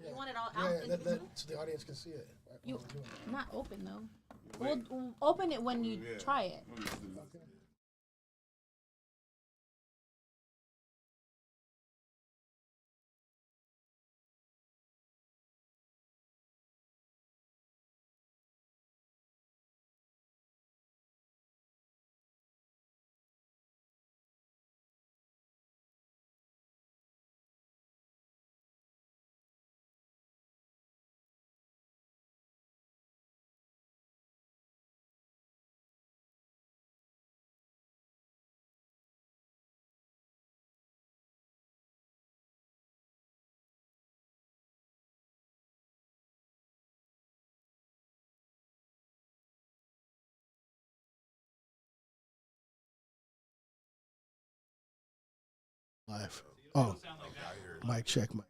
You want it all out? So the audience can see it. Right, You not open though. We'll open it when you try it. Okay. Live. Oh, mic check. Mic.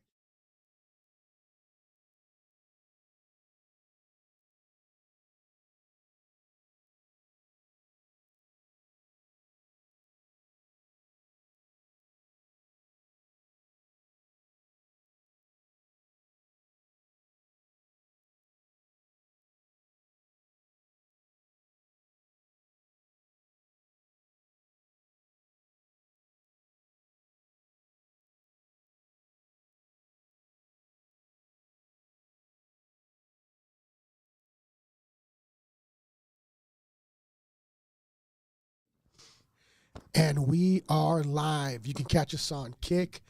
And we are live. You can catch us on Kick,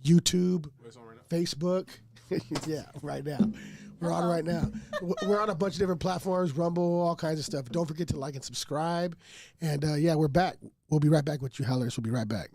YouTube, Facebook. Yeah, right now. We're on right now. We're on a bunch of different platforms, Rumble, all kinds of stuff. Don't forget to like and subscribe. And yeah, we're back. We'll be right back with you, Hellers. We'll be right back.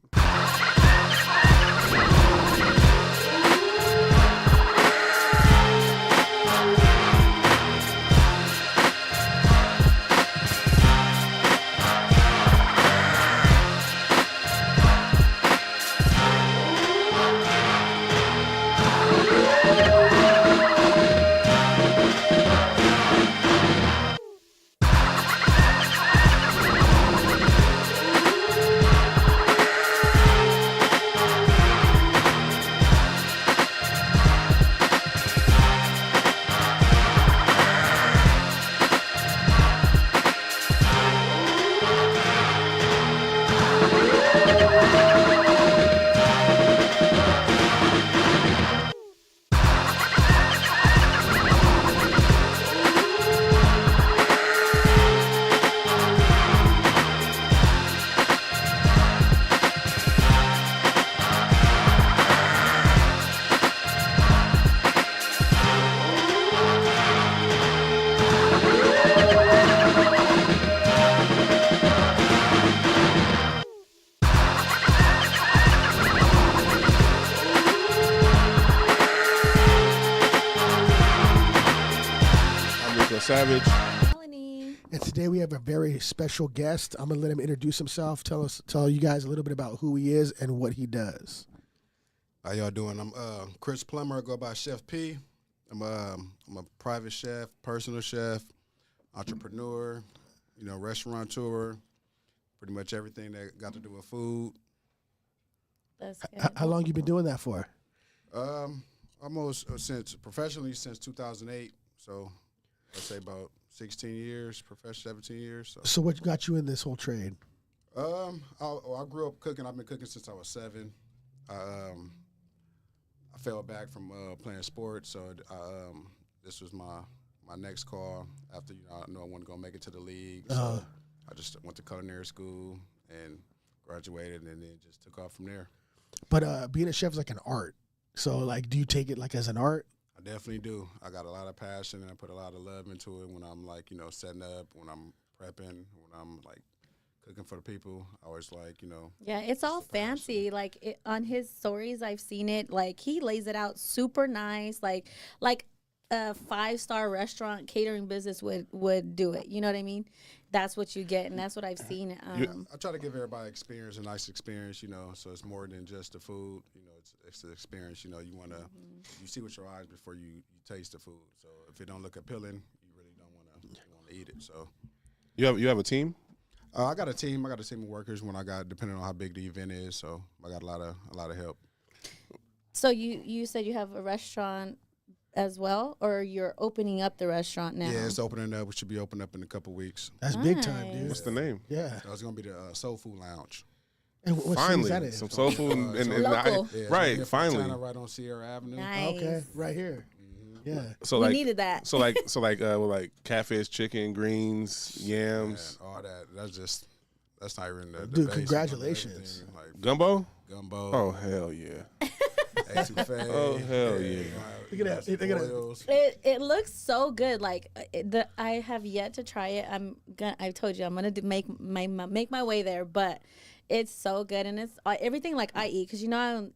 Savage. Melanie. And today we have a very special guest. I'm gonna let him introduce himself. Tell you guys a little bit about who he is and what he does. How y'all doing? I'm Chris Plummer. I go by Chef P. I'm a private chef, personal chef, entrepreneur, restaurateur, pretty much everything that got to do with food. That's good. How long you been doing that for? Almost since 2008. So I'd say about 16 years, professional 17 years. So what got you in this whole trade? I grew up cooking. I've been cooking since I was 7. I fell back from playing sports, so this was my next call after I knew I wasn't gonna make it to the league. So I just went to culinary school and graduated, and then just took off from there. But being a chef is like an art. So like, do you take it like as an art? I definitely do. I got a lot of passion, and I put a lot of love into it when I'm like, setting up, when I'm prepping, when I'm like cooking for the people. I always like, Yeah, it's all fancy. Like on his stories, I've seen it. Like he lays it out super nice. Like a 5-star restaurant catering business would do it. You know what I mean? That's what you get, and that's what I've seen. I try to give everybody experience, a nice experience, so it's more than just the food. It's the experience. You want to you see with your eyes before you taste the food. So if it don't look appealing, you really don't want to eat it. So You have a team? I got a team. I got a team of workers depending on how big the event is. So I got a lot of help. So you said you have a restaurant as well, or you're opening up the restaurant now? Yeah, it's opening up. We should be opening up in a couple weeks. That's big time, dude. What's the name? Yeah. So it's gonna be the Soul Food Lounge. And what city is that Finally, in? some soul food and Local. Yeah, right. in Finally, Fontana, right on Sierra Avenue. Nice. Okay, right here. Yeah. so We like needed that. so like like catfish, chicken, greens, yams, And all that. That's not even the Dude, basic of congratulations. everything, like gumbo. gumbo. Oh hell yeah! etouffee. Oh, hell yeah. Look at that. Look at that. oils. It looks so good. Like I have yet to try it. I told you I'm gonna make my way there, but it's so good, and it's everything like I eat, because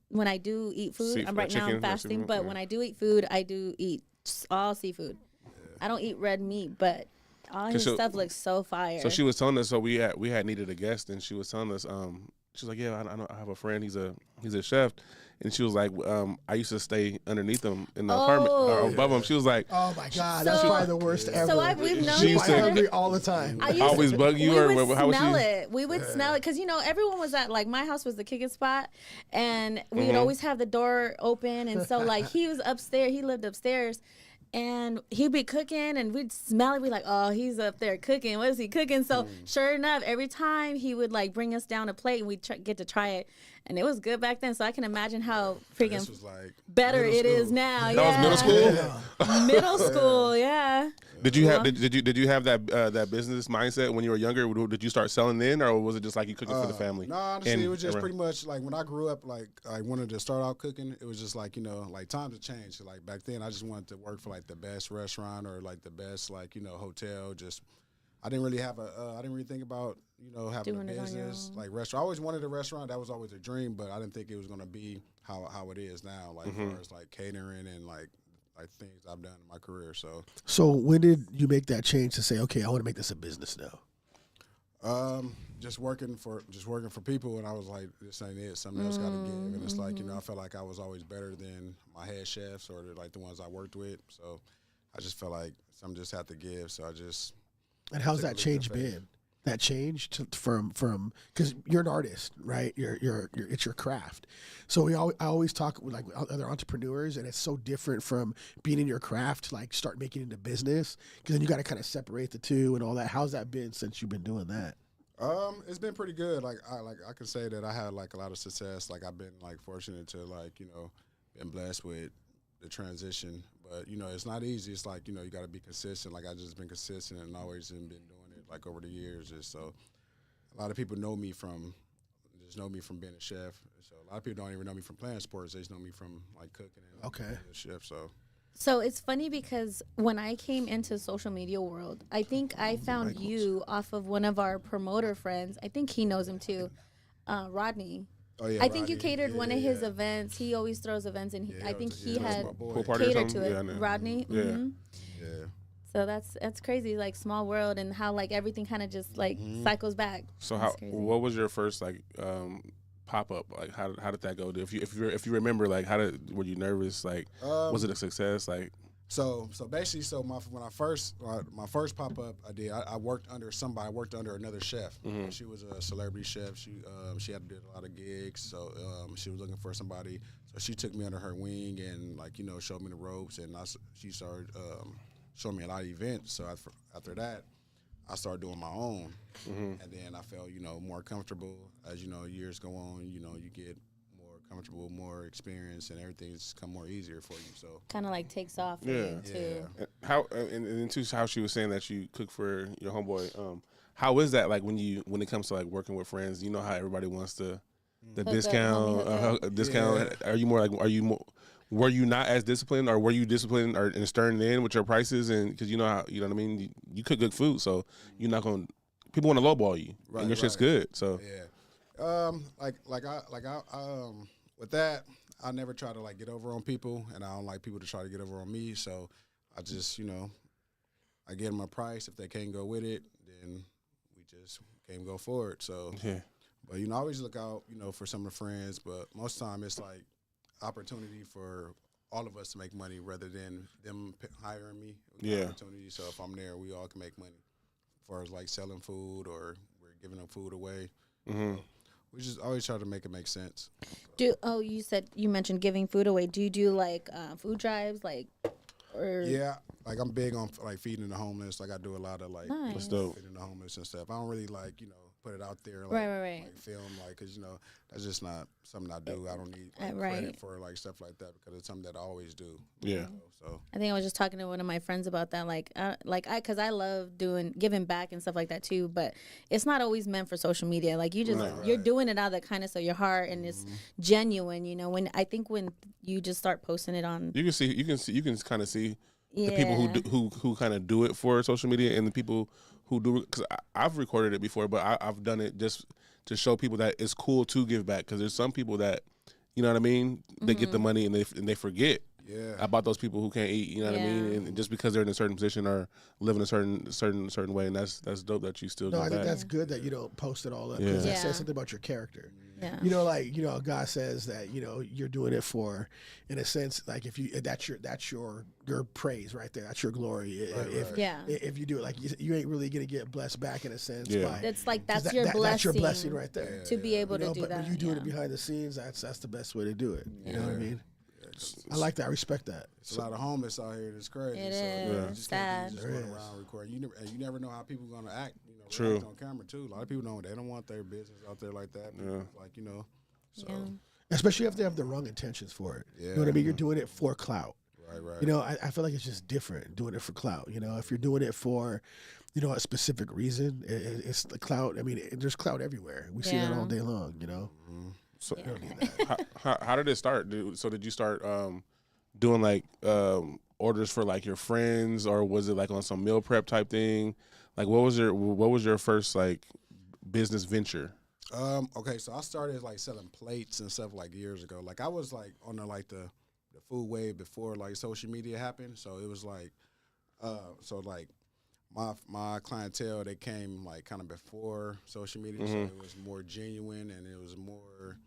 when I do eat food, I'm right now I'm chicken, fasting, seafood, but yeah. when I do eat food, I do eat all seafood. I don't eat red meat, but all his So- stuff looks so fire. So she was telling us. So we had needed a guest, and she was telling us. She was like, yeah, I know. I have a friend. He's a chef, and she was like, I used to stay underneath him in the apartment or above him. She was like, Oh my God, that's So- probably the worst ever. We've known She each used to- I'm other. hungry all the time. I used always bug you, we or would how was smell she? it. We would smell it because everyone was at, like, my house was the kicking spot, and we would always have the door open, and so like he was upstairs. He lived upstairs. And he'd be cooking, and we'd smell it. We'd like, oh, he's up there cooking. What is he cooking? So sure enough, every time he would like bring us down a plate, and we'd get to try it, and it was good back then. So I can imagine how freaking This was like better middle it is school. now. that was middle school. Yeah. Middle school, yeah. Did you have did you have that business mindset when you were younger? Did you start selling then, or was it just like you cooking for the family? No, honestly, And it was just around- pretty much like when I grew up. Like I wanted to start out cooking. It was just like like times have changed. Like back then, I just wanted to work for like the best restaurant or like the best hotel. Just I didn't really have I didn't really think about having Doing a it on your business own. like restaurant. I always wanted a restaurant. That was always a dream, but I didn't think it was gonna be how it is now. Like as far as like catering and like things I've done in my career. So when did you make that change to say, okay, I want to make this a business now? Just working for people, and I was like, this ain't it. Something else got to give. And it's like I felt like I was always better than my head chefs or the ones I worked with. So I just felt like something just had to give. So I just. And how's Take a that leap of change faith. been? That change from because you're an artist, right? You're it's your craft. So I always talk with like other entrepreneurs, and it's so different from being in your craft to like start making it into business, because then you got to kind of separate the two and all that. How's that been since you've been doing that? It's been pretty good. I can say that I had like a lot of success. Like I've been like fortunate to been blessed with the transition. But it's not easy. It's like you got to be consistent. Like I just been consistent and always been doing it like over the years. And so a lot of people know me from being a chef. So a lot of people don't even know me from playing sports. They just know me from like cooking and being a chef. So it's funny because when I came into social media world, I think I found you off of one of our promoter friends. I think he knows him too, Rodney. Oh yeah, I think you Rodney. catered Yeah, one of his yeah. events. He always throws events, and Yeah, I think he that's had my boy. Pool party or catered something? to it. Yeah, I know. Rodney. Yeah. Mhm. Yeah. So that's crazy, like small world, and how like everything kind of just like cycles back. So That's crazy. what was your first like pop up? Like how did that go? If you remember, like were you nervous? Like was it a success? Like So basically, when I first my first pop up I did, I worked under somebody. I worked under another chef. She was a celebrity chef. She had to do a lot of gigs, so she was looking for somebody. So she took me under her wing and showed me the ropes, and she started showing me a lot of events. So after that, I started doing my own, and then I felt more comfortable as years go on. You get more comfortable, more experience, and everything's come more easier for you. So Kind of like takes off for Yeah. you too. how and into how she was saying that you cook for your homeboy. How is that like when it comes to like working with friends? You know how everybody wants the up, discount, homie, hook discount. Are you more like were you not as disciplined, or were you disciplined and stern in with your prices? And because you know what I mean, you cook good food, so you're not gonna people want to lowball you, Right, and your shit's right. good. So yeah, with that, I never try to like get over on people, and I don't like people to try to get over on me. So I just I get them a price. If they can't go with it, then we just can't go forward. So yeah, but I always look out for some of the friends, but most time it's like opportunity for all of us to make money rather than them hiring me. We got Yeah. opportunity. So if I'm there, we all can make money. As far as like selling food or we're giving them food away. We just always try to make it make sense. You mentioned giving food away. Do you do like food drives, like Or Yeah, like I'm big on like feeding the homeless. Like I do a lot of like Nice. That's dope. feeding the homeless and stuff. I don't really like put it out there like, Right. like film like because that's just not something I do. I don't need Right. credit for like stuff like that because it's something that I always do. Yeah. So I think I was just talking to one of my friends about that, because I love giving back and stuff like that too. But it's not always meant for social media. Like you're Right. doing it out of the kindness of your heart, and it's genuine. When you just start posting it on, You can kind of see yeah, the people who kind of do it for social media and the people who do it, because I've recorded it before, but I've done it just to show people that it's cool to give back, because there's some people that, you know what I mean, they get the money and they forget about those people who can't eat, you know what I mean, and just because they're in a certain position or live in a certain way, and that's dope that you still No, give I think back. that's good that you don't post it all up because that says something about your character. yeah, God says that you're doing it for, in a sense, like if you that's your praise right there. That's your glory. If you do it, like you ain't really gonna get blessed back in a sense. Yeah. By, that's like that's 'cause your blessing. That's your blessing right there. To be able to do but that. when you doing it behind the scenes, that's the best way to do it. You know what I mean? I like that. I respect that. It's a lot of homeless out here. It's crazy. It so, is. you just Sad. can't be just going around recording. You never know how people are gonna act. True. React on camera too. A lot of people they don't want their business out there like that. Yeah. Like so. Yeah. Especially if they have the wrong intentions for it. You know what I mean? You're doing it for clout. Right. I feel like it's just different doing it for clout. If you're doing it for, a specific reason, it's the clout. I mean, there's clout everywhere. We see that all day long. So You don't need that. how did it start? So did you start doing like orders for like your friends, or was it like on some meal prep type thing? Like what was your first like business venture? Okay, so I started like selling plates and stuff like years ago. Like I was like on the food wave before like social media happened. So it was like my clientele, they came like kind of before social media, so it was more genuine and it was more,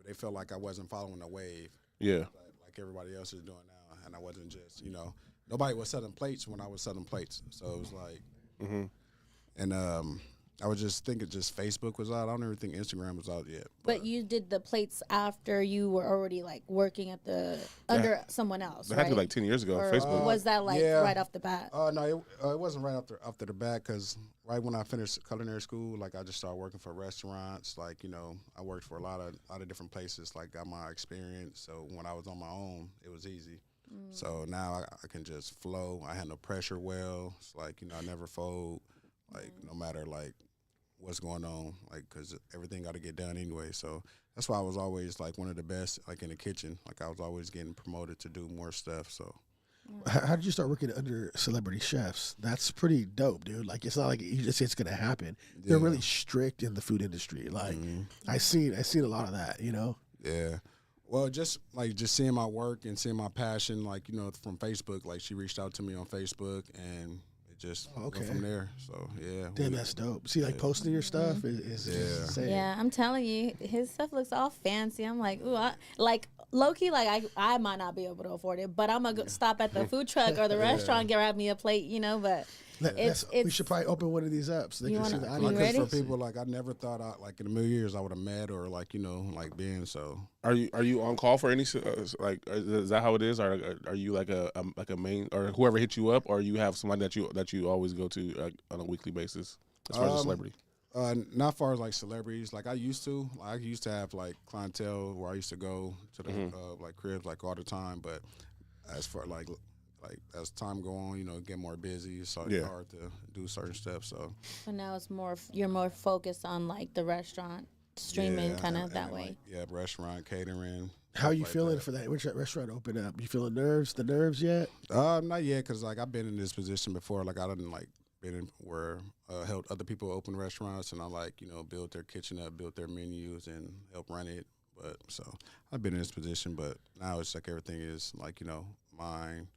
they felt like I wasn't following the wave. Yeah. Like everybody else is doing now, and I wasn't just, nobody was selling plates when I was selling plates. So it was like, and I was just thinking just Facebook was out. I don't even think Instagram was out yet. But you did the plates after you were already like working at under someone else, That right? had to be like 10 years ago. Or Facebook. was that like right off the bat? No, it wasn't right after the bat, because right when I finished culinary school, like I just started working for restaurants. Like I worked for a lot of different places. Like got my experience. So when I was on my own, it was easy. So now I can just flow. I handle pressure well. It's like I never fold. Like no matter like what's going on, like because everything got to get done anyway. So that's why I was always like one of the best, like in the kitchen. Like I was always getting promoted to do more stuff. So How did you start working under celebrity chefs? That's pretty dope, dude. Like it's not like you just say it's gonna happen. They're really strict in the food industry. Like I seen a lot of that. Yeah. Well, just seeing my work and seeing my passion, like from Facebook. Like she reached out to me on Facebook, and it just went from there. So yeah. Damn, that's dope. See, like posting your stuff is insane. Yeah, I'm telling you, his stuff looks all fancy. I'm like, ooh, like low key, like I might not be able to afford it, but I'm gonna stop at the food truck or the restaurant, grab me a plate, But we should probably open one of these up so they can see the You audience. ready? For people, like I never thought like in a million years I would have met or like like being so. Are you on call for any like is that how it is, or are you like a main, or whoever hits you up, or you have somebody that you always go to on a weekly basis as far as a celebrity? Not far as like celebrities. Like I used to have like clientele where I used to go to the like cribs like all the time. But as far like as time go on, get more busy. It's hard to do certain stuff. So now it's you're more focused on like the restaurant streaming kind of that way. Like, restaurant catering. How are you feeling for that? Which restaurant open up? You feeling the nerves yet? Not yet, because like I've been in this position before. Like I didn't like been in where helped other people open restaurants, and I like build their kitchen up, build their menus, and help run it. But so I've been in this position, but now it's like everything is like mine.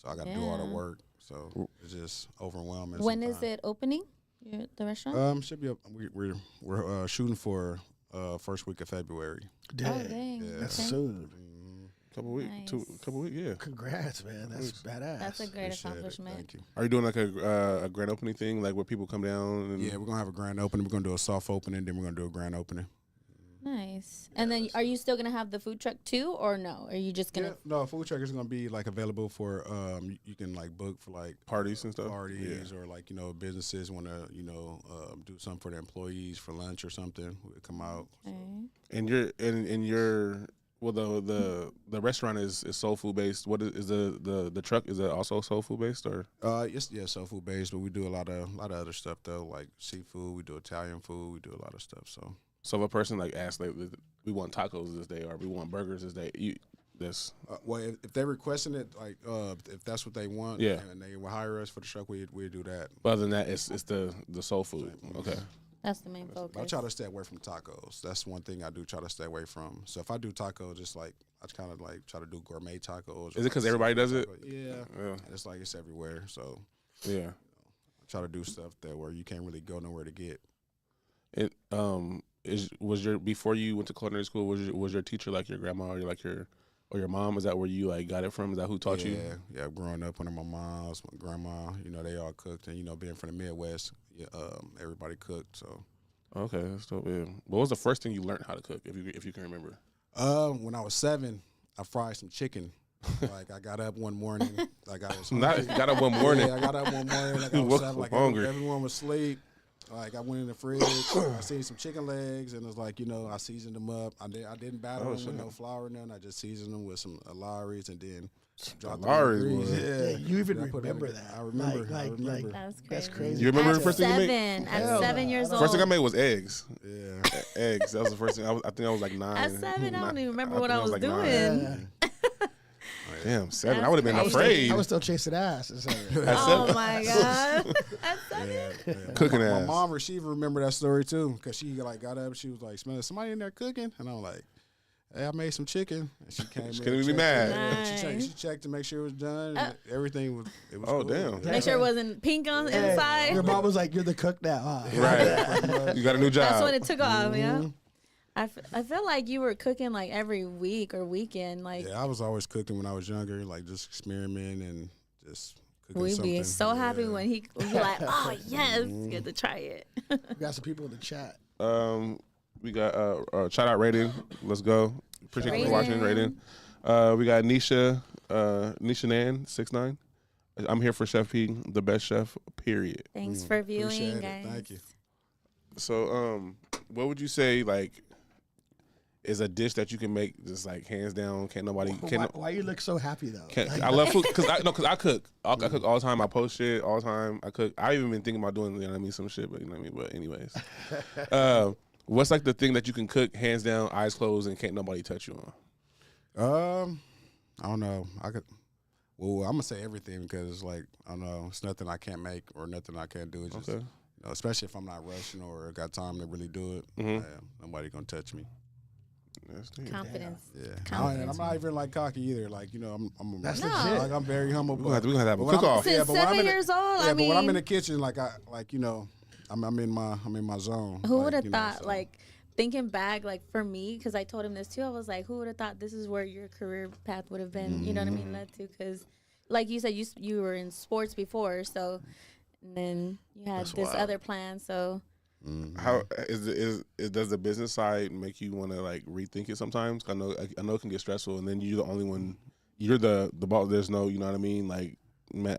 So I got to do all the work. So it's just overwhelming. When is it opening? The restaurant? Should be up. We're shooting for first week of February. Dang. Oh, dang. Yeah. That's Okay. soon. Couple weeks, yeah. Congrats, man. That's badass. That's a great Appreciate it. accomplishment. Thank you. Are you doing like a grand opening thing, like where people come down? And Yeah, we're gonna have a grand opening. We're gonna do a soft opening, then we're gonna do a grand opening. Nice. And then are you still gonna have the food truck too, or no? Are you just gonna? Yeah, no, food truck is gonna be like available for you can like book for like Parties and stuff. parties or like businesses want to do something for their employees for lunch or something. We come out. Okay. And your well the restaurant is soul food based. What is the truck? Is it also soul food based or? It's soul food based, but we do a lot of other stuff though, like seafood. We do Italian food. We do a lot of stuff. So if a person like asks, like, we want tacos this day or we want burgers this day, well, if they're requesting it, like if that's what they want, Yeah. and they will hire us for the truck, we do that. But other than that, it's the soul food. Okay. That's the main I focus. try to stay away from tacos. That's one thing I do try to stay away from. So if I do tacos, it's like I kind of like try to do gourmet tacos. Is it because everybody does it? Yeah. Yeah. And it's like it's everywhere. So Yeah. I try to do stuff that where you can't really go nowhere to get. It was your before you went to culinary school, was your teacher like your grandma or your mom? Is that where you like got it from? Is that who taught you? Yeah. Growing up, one of my moms, my grandma, they all cooked, and being from the Midwest, everybody cooked. So. Okay, that's dope. Yeah. What was the first thing you learned how to cook, if you can remember? When I was 7, I fried some chicken. Like I got up one morning, like I was Got up one morning. Yeah, I got up one morning, like I was 7, like hungry. everyone was asleep. Like I went in the fridge, I seen some chicken legs, and it was like I seasoned them up. I didn't batter them with no flour or nothing. I just seasoned them with some Lawry's and then dropped them in the grease. Yeah, you even And I put it in remember the- that. I remember. I Like, remember. That's crazy. that's crazy. You remember the At first thing you made? 7, at Hell 7 no. years old. First thing I made was eggs. Yeah. Eggs. That was the first thing. I think I was like 9. At 7, I don't even remember what think I was like doing. 9. Yeah. Damn, 7. I That's would have been crazy. afraid. I was still chasing ass. At Oh 7? my god. At 7. Yeah. Cooking my ass. mom, she even remember that story too, because she like got up, she was like, "Smelling somebody in there cooking," and I'm like, "Hey, I made some chicken." And she came in. She couldn't and be checked mad. it. Yeah, she Nice. checked to make sure it was done. And everything was. It was Oh, cool. damn. Yeah. Make sure it wasn't pink on the Hey, inside. your mom was like, "You're the cook now." Huh? Right. You got a new job. That's when it took off, yeah. Mm-hmm. I feel like you were cooking like every week or weekend. Like Yeah, I was always cooking when I was younger, like just experimenting and just cooking we'd something. be so happy Yeah. when he would be like, "Oh yes, get to try it." We got some people in the chat. We got shout out Raiden. Let's go. Appreciate you for watching, Raiden. Raiden. We got Nisha Nan 69. I'm here for Chef P, the best chef. Period. Thanks for viewing, Appreciate it. guys. Thank you. So what would you say like is a dish that you can make just like hands down? Can't nobody? Why you look so happy though? Can't, I love food because I cook. I cook all the time. I post shit all the time. I cook. I even been thinking about doing some shit, but But anyways, what's like the thing that you can cook hands down, eyes closed, and can't nobody touch you on? I don't know. Well, I'm gonna say everything because it's like I don't know. It's nothing I can't make or nothing I can't do. It's just, Okay. especially if I'm not rushing or got time to really do it. Mhm. Nobody gonna touch me. That's deep. Confidence. Yeah, Confidence. I'm not even like cocky either. Like I'm That's No. legit. like I'm very humble. We're gonna have a but when cook I'm- off. Since but when I'm 7 in the- years old, Yeah, I but when I'm in mean, the kitchen, like I'm in my zone. who like, would have you know, thought? so. Like thinking back, like for me, because I told him this too. I was like, who would have thought this is where your career path would have been? You know what I mean? Led to because, like you said, you were in sports before, so and then you had That's this wild. other plan. So How does the business side make you want to like rethink it sometimes? I know it can get stressful, and then you're the only one. You're the boss. There's no, you know what I mean? Like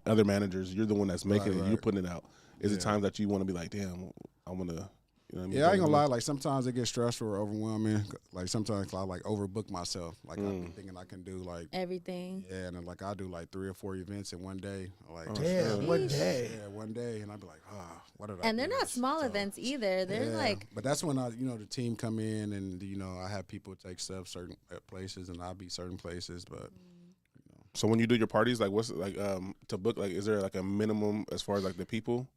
other managers, you're the one that's making it. Right. You're putting it out. Is it Yeah. times that you want to be like, damn, I want to. You know what I mean? Yeah, I ain't gonna lie. Like sometimes it gets stressful or overwhelming. Like sometimes I like overbook myself. Like I be thinking I can do like everything. yeah, and then like I do like 3 or 4 events in one day. Like Damn, one day. yeah, one day, and I'd be like, what did I? And they're do? not small So, events either. They're yeah. like But that's when the team come in and I have people take stuff certain places and I'll be certain places. But So when you do your parties, like what's like to book? Like, is there like a minimum as far as like the people?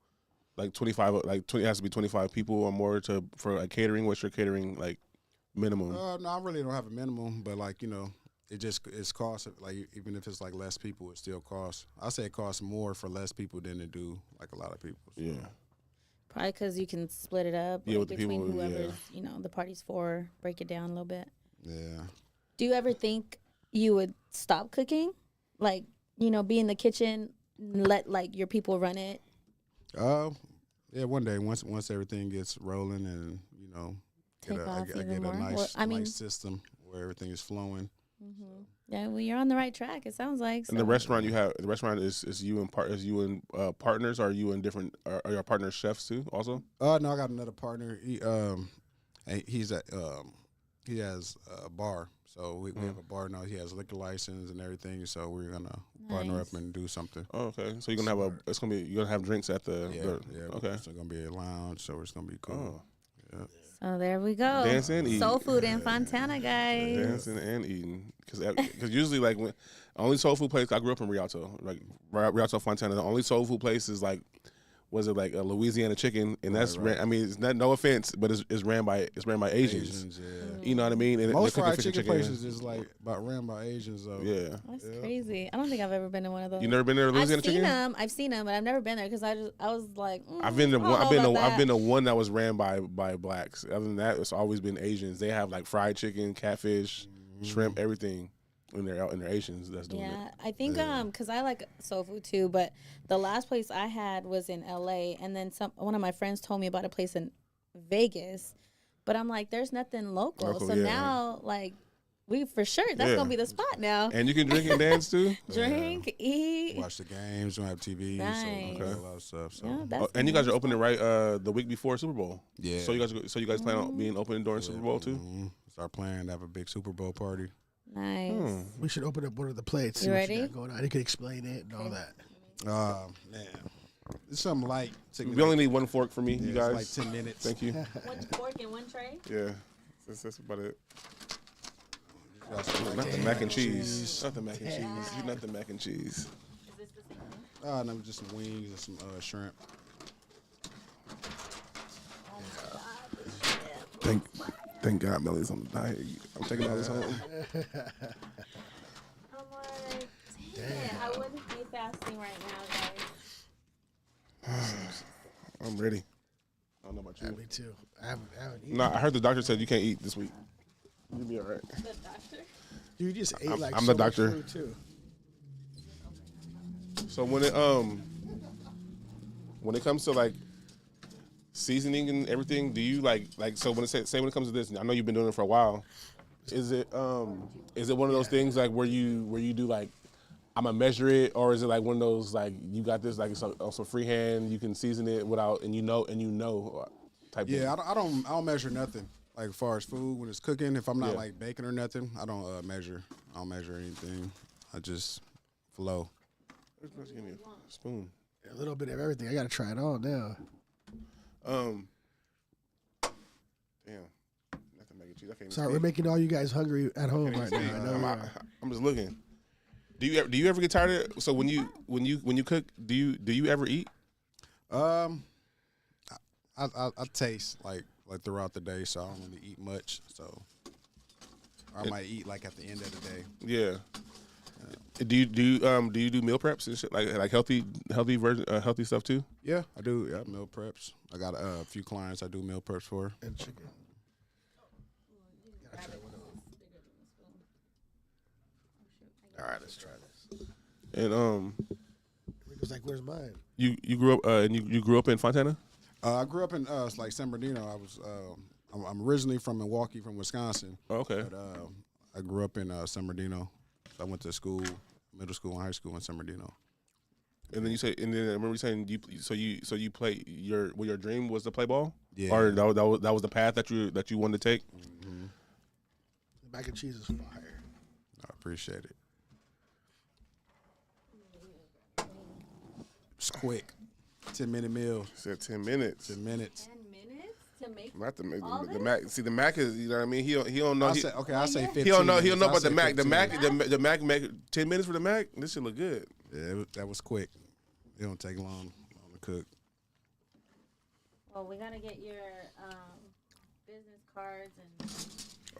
Like 25, like 20 it has to be 25 people or more for like catering. What's your catering like minimum? no, I really don't have a minimum. But like it's cost. Like even if it's like less people, it still costs. I say it costs more for less people than it do like a lot of people. So. Yeah. probably because you can split it up Yeah, like, with the between people, whoever's the party's for. Break it down a little bit. Yeah. Do you ever think you would stop cooking? Like, be in the kitchen, and let like your people run it? Yeah, one day once everything gets rolling and take off I even get more. a nice, Well, I mean, nice system where everything is flowing. yeah, well, you're on the right track. It sounds like. And the restaurant the restaurant is you and partners? Or are you and different? Are your partners chefs too? Also. No, I got another partner. He's at he has a bar, so we have a bar now. He has a liquor license and everything, so we're gonna partner up and do something. Oh, okay. So you're gonna have you're gonna have drinks at the okay. It's gonna be a lounge, so it's gonna be cool. Oh. Yeah. So there we go. Dancing and eating. Soul food in Fontana, guys. Dancing and eating, because usually like when only soul food place I grew up in Rialto, like Rialto Fontana. The only soul food place is like was it like a Louisiana Chicken, and that's right. I mean it's not no offense, but it's ran by Asians. Yeah. You know what I mean? And Most they're cooking fried fish and chicken places is like ran by Asians though. Yeah. That's crazy. I don't think I've ever been to one of those. You never been there to Louisiana Chicken? I've seen them, but I've never been there because I was like, I've been to I don't one. know about I've that. been to one that was ran by blacks. Other than that, it's always been Asians. They have like fried chicken, catfish, shrimp, everything. And they're Asians that's doing it. Yeah, I think because I like soul food too, but the last place I had was in LA, and then one of my friends told me about a place in Vegas, but I'm like, there's nothing local. So now like we for sure that's gonna be the spot now. And you can drink and dance too. Drink, eat, Watch the games. Don't have TV. Nice. So a lot of stuff. So Yeah, that's And you the guys are nice opening right the week before Super Bowl. Yeah. So you guys plan on being open during Super Bowl too? Start planning to have a big Super Bowl party. Nice. We should open up one of the plates. You see what ready? got going on. You can explain it and all that. Man, it's something light. We only need one fork for me, you it's guys. like 10 minutes. Thank you. One fork and one tray. Yeah, that's about it. Not the mac and cheese. Not the mac and cheese. You not the mac and cheese. Is this the same one? No, just some wings and some shrimp. Thank God Melly's on the diet. I'm taking all this home. I'm like, dang it, I wouldn't be fasting right now, guys. I'm ready. I don't know about you. Me too. I haven't eaten. No, I heard the doctor said you can't eat this week. You'll be all right. The doctor? You just ate like I'm so the much doctor. food too. So when it comes to like seasoning and everything, do you like so when it comes to this, I know you've been doing it for a while. Is it one of those things like where you do like I'm gonna measure it, or is it like one of those like you got this like it's also freehand, you can season it without and you know type thing? Yeah, I don't measure nothing. Like as far as food when it's cooking, if I'm not like baking or nothing, I don't measure. I don't measure anything. I just flow. Give me a spoon. A little bit of everything. I gotta try it all now. Damn. Nothing mac and cheese. I can't Sorry, we're making all you guys hungry at home right now. I know we are. I'm just looking. Do you ever get tired of it? So when you cook, do you ever eat? I taste like throughout the day, so I don't really eat much. So I might eat like at the end of the day. Yeah. Do you do meal preps and shit like healthy healthy stuff too? Yeah, I do. Yeah, meal preps. I got a few clients I do meal preps for. And chicken. All right, let's try this. And Rico's like, "Where's mine?" you grew up and you grew up in Fontana? I grew up in like San Bernardino. I'm originally from Milwaukee, from Wisconsin. Oh, okay. But I grew up in San Bernardino. So I went to school, middle school and high school in San Bernardino. And then I remember you saying you play your dream was to play ball? Yeah. Or that was the path that you wanted to take? Mm-hmm. The mac and cheese is fire. I appreciate it. It's quick. 10-minute meal. Said 10 minutes. 10 minutes. 10 minutes to make Not all the this? Mac. See, the Mac is, you know what I mean? He don't know. I say 15. He don't know minutes. about I'll the say Mac. 15. The Mac make 10 minutes for the Mac. This should look good. Yeah, that was quick. It don't take long to cook. Well, we gotta get your business cards and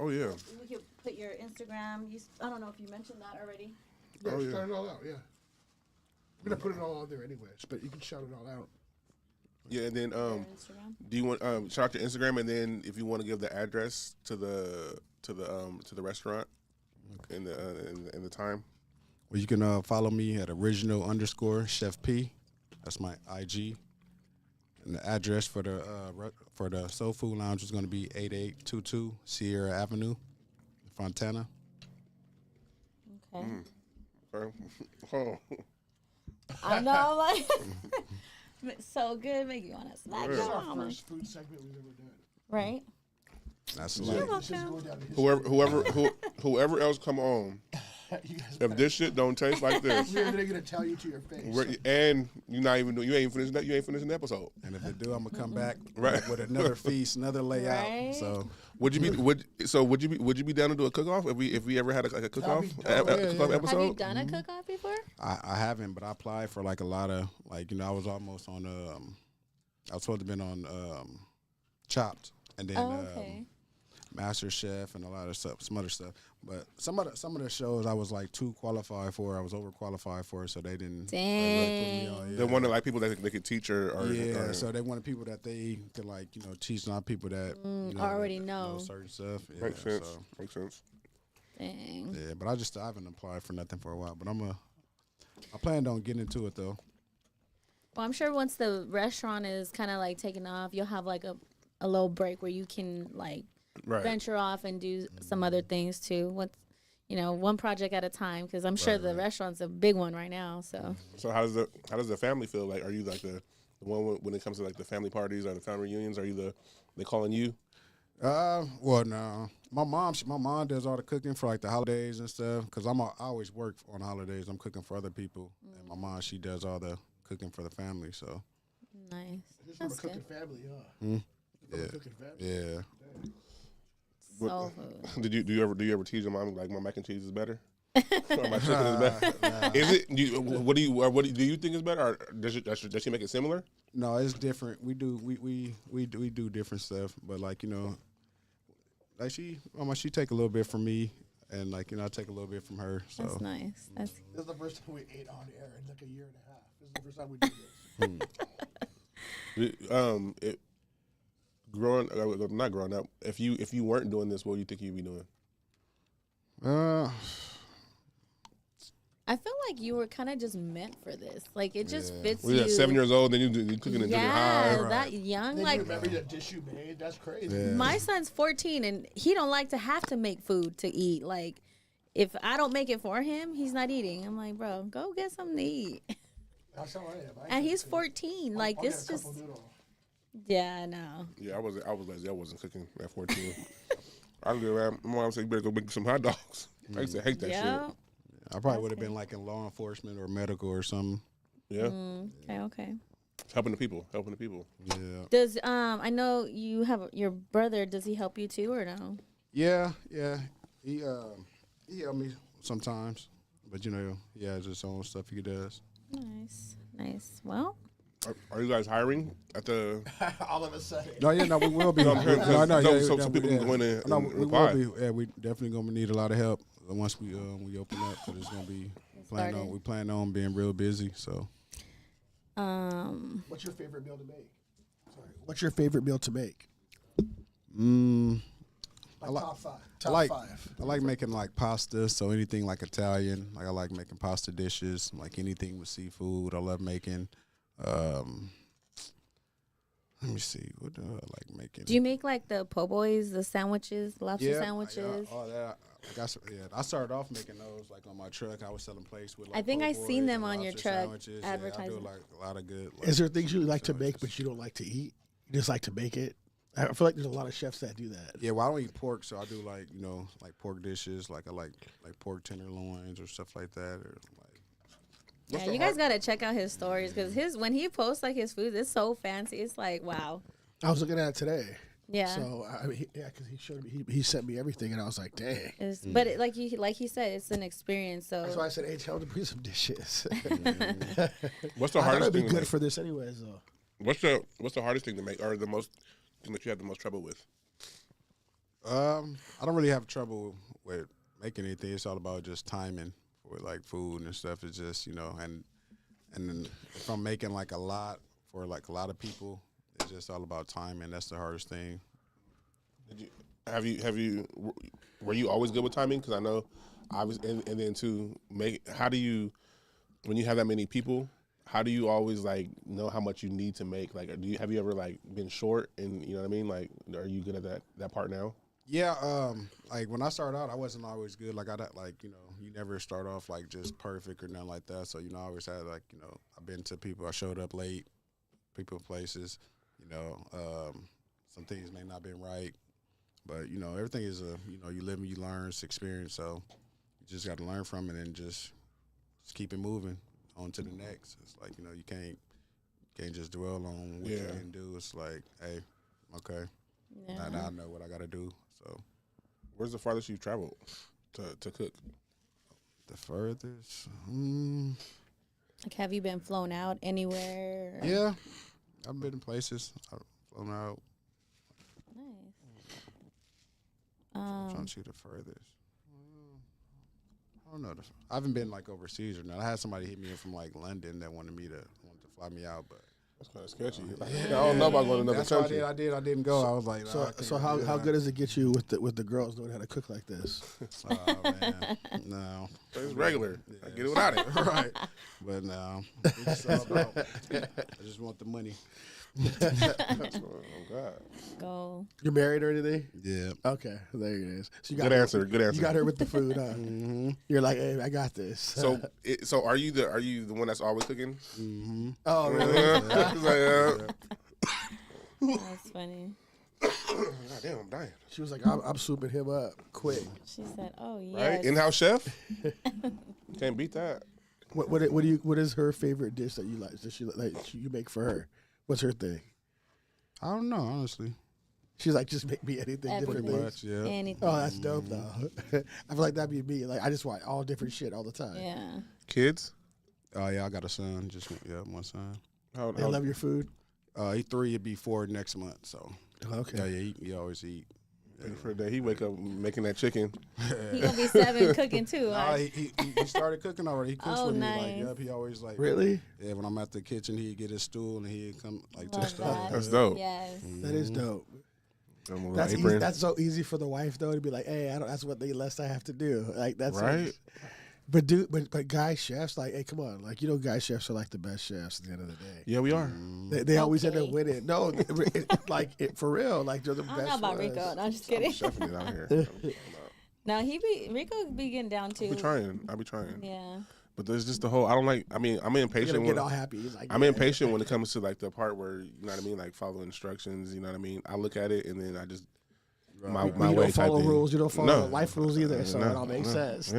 Oh yeah. we could put your Instagram. I don't know if you mentioned that already. Yeah, Oh, yeah. start it all out. Yeah, we're gonna put it all out there anyways, but you can shout it all out. Yeah, and then Your Instagram. do you want shout out to Instagram, and then if you want to give the address to the restaurant and the time. Well, you can follow me at original_Chef P. That's my IG. And the address for the Soul Food Lounge is going to be 8822 Sierra Avenue, Fontana. Okay. Oh. I know, like, so good, make you want to smack This is your our mama. first food segment we've ever done. Right? That's You're like, This is welcome. going down to history. Whoever else come on, You guys if this shit don't taste like this, we're gonna tell you to your face. and you ain't finished the episode. and if it do, I'm gonna come back Right. with another feast, another layout. Right. So Would you be down to do a cook off if we ever had a cook off That'd be dope. episode? Have you done a cook-off before? I haven't, but I applied for like a lot of I was almost on I was supposed to have been on Chopped, and then Okay. Master Chef and a lot of stuff, some other stuff. But some of the shows I was like too qualified for. I was overqualified for, so they didn't. They really put me on, They wanted like people that they could teach or so they wanted people that they could teach, not people that already that know. certain stuff. Yeah, makes sense. So, Makes sense. Dang. yeah, but I haven't applied for nothing for a while. But I planned on getting into it though. Well, I'm sure once the restaurant is kind of like taking off, you'll have like a little break where you can like Right. venture off and do some other things too. One project at a time, because I'm sure the restaurant's a big one right now. So So how does the family feel? Like, are you like the one when it comes to like the family parties or the family reunions? Are you they calling you? Well, no. My mom does all the cooking for like the holidays and stuff. Cause I always work on holidays. I'm cooking for other people, and my mom, she does all the cooking for the family. So nice. This is from a That's cooking good. family, huh? Yeah. From a cooking family. yeah. Soul food. Do you ever tease your mom like my mac and cheese is better? Or my chicken is better? Is it? What do you think is better? Or does she make it similar? No, it's different. We do different stuff, but like like she take a little bit from me, and like I take a little bit from her. So That's nice. That's This is the first time we ate on air in like a year and a half. This is the first time we did this. Not growing up. If you weren't doing this, what do you think you'd be doing? I feel like you were kind of just meant for this. Like it just fits Well, you. yeah, 7 years old, then you cooking in junior high. Yeah, that young. Then Like you remember the dish you made? That's crazy. Yeah. my son's 14 and he don't like to have to make food to eat. Like if I don't make it for him, he's not eating. I'm like, bro, go get something to eat. That's how I am. And he's 14. Like I'll get it's a just couple noodles. yeah, I know. Yeah, I was lazy. I wasn't cooking at 14. I do that. My mom said, "You better go make some hot dogs." I used to hate that Yeah. shit. I probably would have been like in law enforcement or medical or something. Yeah, Okay. helping the people. Yeah. Does I know you have your brother, does he help you too or no? Yeah. He helped me sometimes, but he has his own stuff he does. Nice. Well, Are you guys hiring at the? All of a sudden. No, we will be. No, I'm saying, so yeah, people can go in and No, we reply. will be. Yeah, we definitely gonna need a lot of help once we open up. So it's gonna be we plan on being real busy. So What's your favorite meal to make? Sorry. What's your favorite meal to make? Top five. Top five. I like making like pasta. So anything like Italian. Like I like making pasta dishes. Like anything with seafood. I love making. Let me see. What do I like making? do you make like the po' boys, the sandwiches, lobster sandwiches? All that. I started off making those like on my truck. I was selling plates with. Like, I think po' I seen boys them and on your lobster truck sandwiches. advertising. Yeah, I do like a lot of good. Is there things you like to make but you don't like to eat? You just like to make it? I feel like there's a lot of chefs that do that. Yeah, well, I don't eat pork, so I do like like pork dishes. Like I like pork tenderloins or stuff like that, or like. Yeah, you guys gotta check out his stories because when he posts like his food, it's so fancy. It's like wow. I was looking at it today. Yeah. So because he showed me, he sent me everything, and I was like, dang. But like he said, it's an experience. So That's why I said, hey, tell him to bring some dishes. What's the I thought hardest it'd be thing? To good make? for this anyways, though. What's the hardest thing to make, or the most thing that you have the most trouble with? I don't really have trouble with making anything. It's all about just timing for like food and stuff. It's just and then if I'm making like a lot for like a lot of people, it's just all about timing. That's the hardest thing. Were you always good with timing? Because I know, and then to make, how do you, when you have that many people, how do you always like know how much you need to make? Like, have you ever like been short? And you know what I mean? Like, are you good at that part now? Yeah, like when I started out, I wasn't always good. Like like you never start off like just perfect or nothing like that. So I always had like I've been to people. I showed up late, people places. Some things may not been right, but everything is you live and you learn, it's experience. So you just got to learn from it and just keep it moving on to the next. It's like you can't just dwell on what you didn't do. It's like, hey, okay, now I know what I got to do. So, where's the farthest you've traveled to cook? The furthest? Like, have you been flown out anywhere? Yeah, I've been in places. I've flown out. Nice. I'm trying to see the furthest. I don't know. I haven't been like overseas or not. I had somebody hit me in from like London that wanted to fly me out, but that's kind of sketchy. I don't know about going to another that's country. What I didn't go. I was like, So how good does it get you with the girls knowing how to cook like this? Oh man, no. It's regular. I get it without it. Right. But no, it's all about, I just want the money. Oh God. Go. You're married or anything? Yeah. Okay, there it is. So you Good answer. Good answer. You got her with the food, huh? Mm-hmm. You're like, hey, I got this. So are you the one that's always cooking? Mm-hmm. Oh, really? That's funny. God damn, I'm dying. She was like, I'm swooping him up quick. She said, "Oh yes." Right, in-house chef. Can't beat that. What is her favorite dish that you like? That you make for her? What's her thing? I don't know, honestly. She's like, just make me anything different. Pretty much, yeah. Anything. Oh, that's dope though. I feel like that'd be me. Like I just want all different shit all the time. Yeah. Kids? Oh yeah, I got a son. Just one son. They love your food. He's 3. He'll be 4 next month. So okay. Yeah, he always eat. For the day he wake up making that chicken. He gonna be 7 cooking too. Nah, he started cooking already. He cooks Oh, with me. nice. Like, yep, he always like. Really? Yeah, when I'm at the kitchen, he'd get his stool and he'd come like to the Love stove. that. That's dope. Yes. That is dope. Little That's apron. easy, that's so easy for the wife though to be like, hey, that's what the less I have to do. Like that's Right. But guy chefs, like, hey, come on, like guy chefs are like the best chefs at the end of the day. Yeah, we are. They always end Okay. up winning. No, for real, like they're the I best. don't know about for Rico. us. No, I'm just kidding. Chefing it out here. No, Rico be getting down too. I'll be trying. Yeah. But there's just the whole. I'm You're impatient. gonna get all happy. He's like, I'm impatient when it comes to like the part where you know what I mean, like following instructions. You know what I mean. I look at it and then I just my You way don't follow type rules. thing. You don't follow No. life rules either. So No, it all makes no. sense.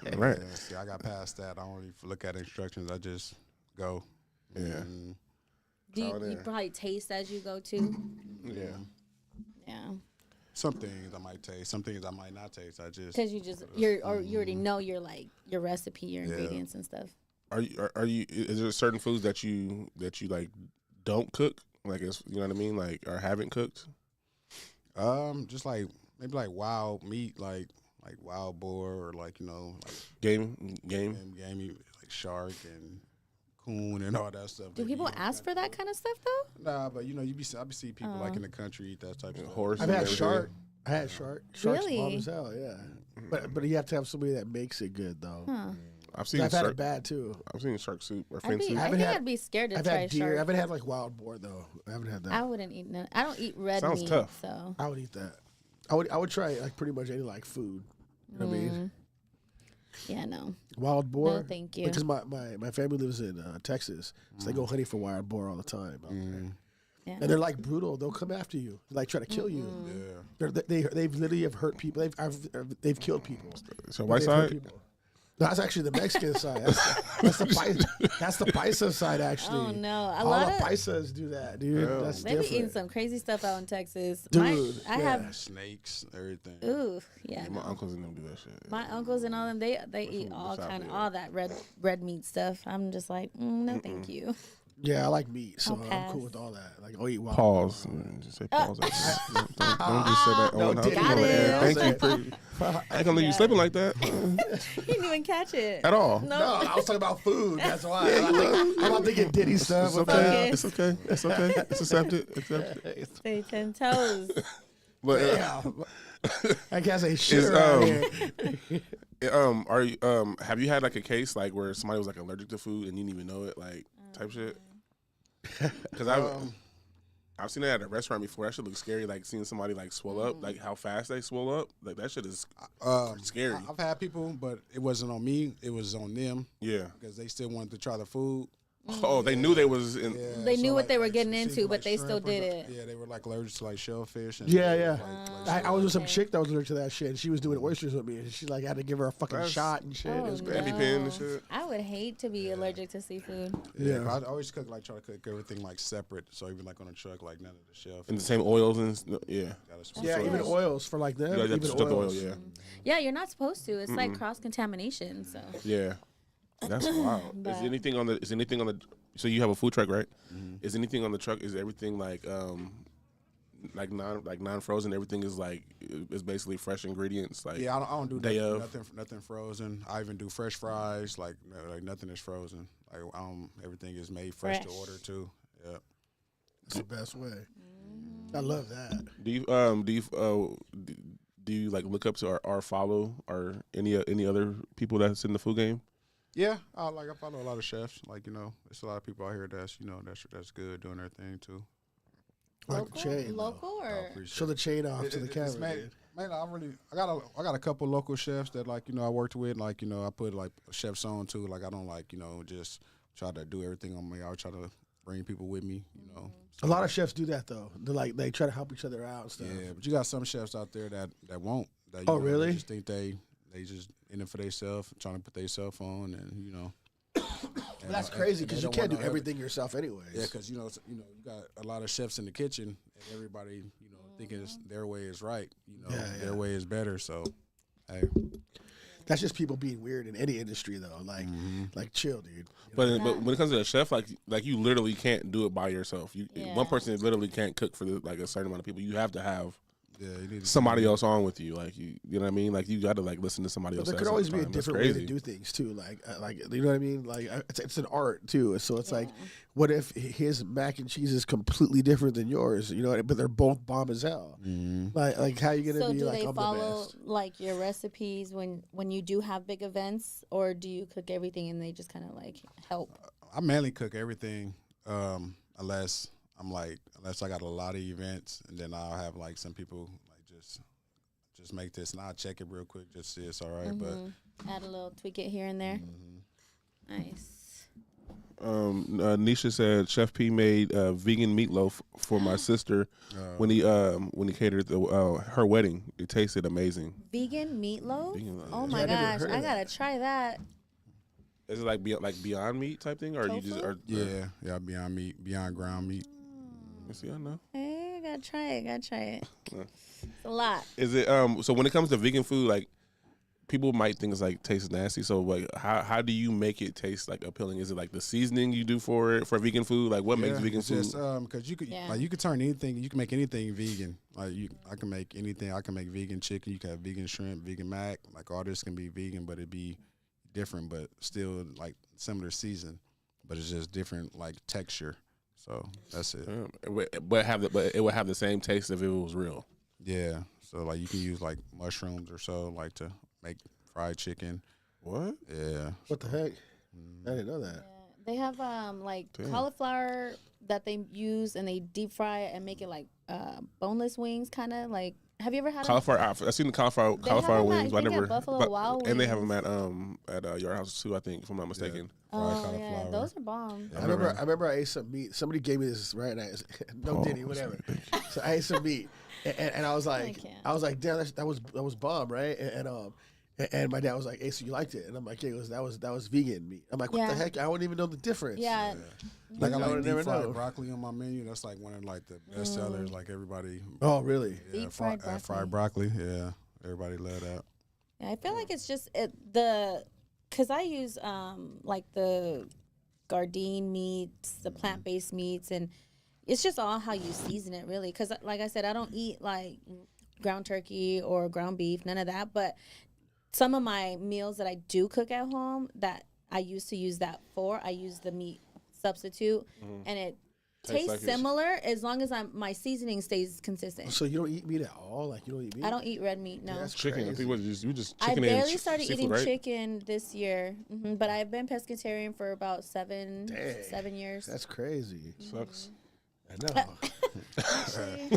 Yeah. Right. Yeah, see, I got past that. I don't even look at instructions. I just go. Yeah. And Do Trial and you error. probably taste as you go too? Yeah. Yeah. some things I might taste, some things I might not taste. I just Because you already know your recipe, your ingredients and stuff. Are you? Is there certain foods that you like don't cook? Like it's, you know what I mean? Like, or haven't cooked? just like maybe like wild meat, like wild boar, or like like Game. gamey, like shark and coon and all that stuff. Do people ask for that kind of stuff though? Nah, but I be see people like in the country eat that type of stuff. Horse. I've and had everything. shark. I had shark. Shark's Really? bomb as hell. Yeah, but you have to have somebody that makes it good though. Huh. I've seen I've had shark. it bad too. I've seen shark soup or I fin soup. think I'd be scared to I've try had deer. shark. I haven't had like wild boar though. I haven't had that. I wouldn't eat none. I don't eat red Sounds meat. tough. So I would eat that. I would try like pretty much any like food. You know what I mean? yeah, no. Wild boar. No, thank you. Because my family lives in Texas, so they go hunting for wild boar all the time. out there. Yeah. And they're like brutal. They'll come after you, like try to kill you. Yeah. They've literally have hurt people. They've killed people. So white They've hurt side. people. No, that's actually the Mexican side. That's the Paisa side, actually. Oh no, a All lot the of Paisas do that, dude. Yeah. That's they be different. eating some crazy stuff out in Texas. Dude, I yeah. have. Snakes, everything. Ooh, yeah. My no. uncles and them do that shit. My uncles and all them, they eat all South, kind of yeah. all that red meat stuff. I'm just like, no, thank you. Yeah, I like meat, so I'll I'm pass. cool with all that. Like, I'll eat wild. Pause. Just say pause. Don't just say that. No, on the didn't house. Got it. Thank you. I ain't gonna leave you sleeping like that He didn't even catch it at all. No, I was talking about food. That's why. I'm not thinking Diddy stuff. It's with okay. Okay. It's okay. It's okay. It's accepted. Accepted. Stay 10 toes. But Yeah. I can't say shit Is, around here. are you have you had like a case like where somebody was like allergic to food and you didn't even know it? Like type shit. Because I've seen that at a restaurant before. That shit looks scary. Like seeing somebody like swell up, like how fast they swell up. Like that shit is scary. I've had people, but it wasn't on me. It was on them. Yeah. Because they still wanted to try the food. Oh, they knew they was in. Yeah, They knew what like, they were getting see, into, but like, they still shrimp or did the- it. Yeah, they were like allergic to like shellfish. And Yeah. like, I was with some okay. chick that was allergic to that shit. And she was doing oysters with me, and she like had to give her a fucking That's- shot and shit. It was great. EpiPen and shit. I would hate to be allergic to seafood. Yeah, Yeah. I always cook like try to cook everything like separate. So even like on a truck, like none of the shelf. And the same oils and yeah. Yeah, That's even good. oils for like them. You gotta Even just stuff the oil, oils. yeah. Yeah, you're not supposed to. It's like cross contamination. So Yeah. That's wild. But- Is anything on the so you have a food truck, right? Is anything on the truck, is everything like non frozen? Everything is like is basically fresh ingredients. Like Yeah, I don't do day nothing frozen. I even do fresh fries. Like nothing is frozen. Like everything is made fresh to Fresh. order too. Yeah. It's the best way. I love that. do you like look up to or follow or any other people that's in the food game? Yeah, I follow a lot of chefs. Like there's a lot of people out here that's good doing their thing too. Like the chain. though. Local or Show the chain off to the camera. Man, I got a couple local chefs that I worked with. I put like chefs on too. Like I don't just try to do everything on me. I try to bring people with me. A lot of chefs do that though. They try to help each other out and stuff. Yeah, but you got some chefs out there that won't. That, Oh, really? They just think they just in it for themselves, trying to put themselves on, and But that's crazy because you can't do everything yourself anyways. Yeah, because you got a lot of chefs in the kitchen, and everybody thinking their way is right. Their way is better. So, hey, That's just people being weird in any industry though. Like chill, dude. But when it comes to a chef, like you literally can't do it by yourself. One person literally can't cook for a certain amount of people. You have to have you need somebody else on with you. Like you know what I mean. Like you got to listen to somebody But else. there at could some always be a time. That's different way to crazy. do things too. Like you know what I mean. Like it's an art too. So it's like, what if his mac and cheese is completely different than yours? But they're both bomb as hell. Like how you gonna so be do like they I'm follow the best? like your recipes when you do have big events, or do you cook everything and they just kind of like help? I mainly cook everything, unless I got a lot of events, and then I'll have like some people like just make this, and I'll check it real quick, just see it's all right. But Add a little tweak it here and there. Nice. Nisha said Chef P made vegan meatloaf for my sister when he catered her wedding. It tasted amazing. Vegan meatloaf? Vegan, Oh yeah. my I never gosh, heard of I gotta try that. Is it like Beyond Meat type thing, or you just Tofu? or yeah, Beyond Meat, Beyond Ground Meat. See, I know. Hey, I gotta try it. It's a lot. Is it so when it comes to vegan food, like people might think it's like tastes nasty. So like how do you make it taste like appealing? Is it like the seasoning you do for vegan food? Like what makes vegan it's food? just because you could Yeah. like you could turn anything, you can make anything vegan. Like I can make anything. I can make vegan chicken. You can have vegan shrimp, vegan mac. Like all this can be vegan, but it'd be different, but still like similar season, but it's just different like texture. So that's it. But it would have the same taste if it was real. Yeah. So like you can use like mushrooms or so like to make fried chicken. What? Yeah. What the heck? I didn't know that. They have like cauliflower that they use and they deep fry it and make it like boneless wings, kind of like. Have you ever had Cauliflower. I've seen the cauliflower They have them wings, at- but I I think at never. Buffalo Wild and they have Wings. them at your house too. I think, if I'm not mistaken. Oh yeah, those are bomb. I remember I ate some meat. Somebody gave me this right now. No Diddy, whatever. So I ate some meat, and I was like, damn, that was bomb, right? And my dad was like, hey, so you liked it? And I'm like, yeah, that was vegan meat. I'm like, what the Yeah. heck? I wouldn't even know the difference. Yeah. Like I I like would never deep fried know. broccoli on my menu. That's like one of like the best sellers. Like everybody. Oh, really? Yeah, Deep fried broccoli. fried broccoli. Yeah, everybody love that. Yeah, I feel like it's just because I use like the Gardein meats, the plant-based meats, and it's just all how you season it, really. Because like I said, I don't eat like ground turkey or ground beef, none of that. But some of my meals that I do cook at home that I used to use that for, I use the meat substitute, and it tastes like similar as long as my seasoning stays consistent. So you don't eat meat at all? Like you don't eat meat? I don't eat red meat. No. Yeah, that's chicken. I crazy. think you just I chicken barely and started seafood, eating right? chicken this year, but I've been pescatarian for about 7 years. That's crazy. Sucks. I know.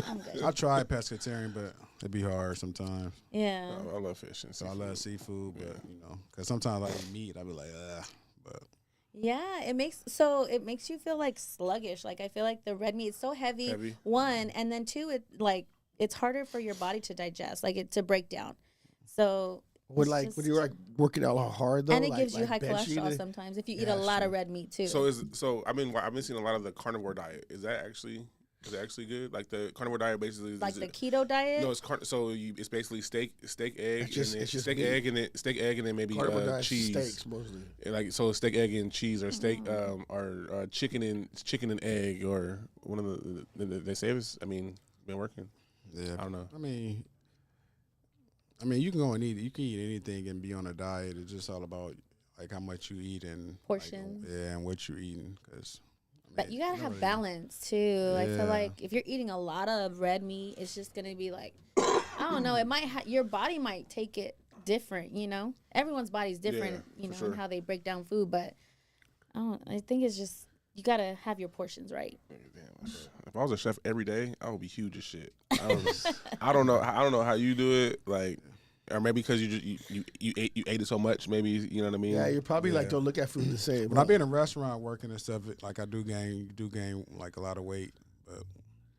I'm good. I tried pescatarian, but it'd be hard sometimes. Yeah. I love fish and So I seafood. love seafood, but because sometimes I eat meat, I be like, but Yeah, it makes you feel like sluggish. Like I feel like the red meat is so heavy. One, and then two, it's harder for your body to digest, like to break down. So When you're like working out hard though, and it like, gives you high bench cholesterol eating? sometimes if you eat a lot of red meat too. I've been seeing a lot of the carnivore diet. Is it actually good? Like the carnivore diet basically like the keto diet. No, it's basically steak, egg, Steak, egg, and then maybe cheese. Steaks mostly. Like so, steak, egg, and cheese, or steak, or chicken and egg, or one of they say it's. I mean, been working. yeah, I don't know. I mean, you can go and eat. You can eat anything and be on a diet. It's just all about like how much you eat and Portions. and what you're eating. Because But you gotta have balance too. I feel like if you're eating a lot of red meat, it's just gonna be like, I don't know. It might your body might take it different. Everyone's body's different. sure. And how they break down food. But I think it's just you gotta have your portions right. If I was a chef every day, I would be huge as shit. I don't know how you do it, like, or maybe because you ate it so much, maybe you know what I mean. Yeah, you probably like don't look at food the same. when I be in a restaurant working and stuff, like I do gain like a lot of weight. But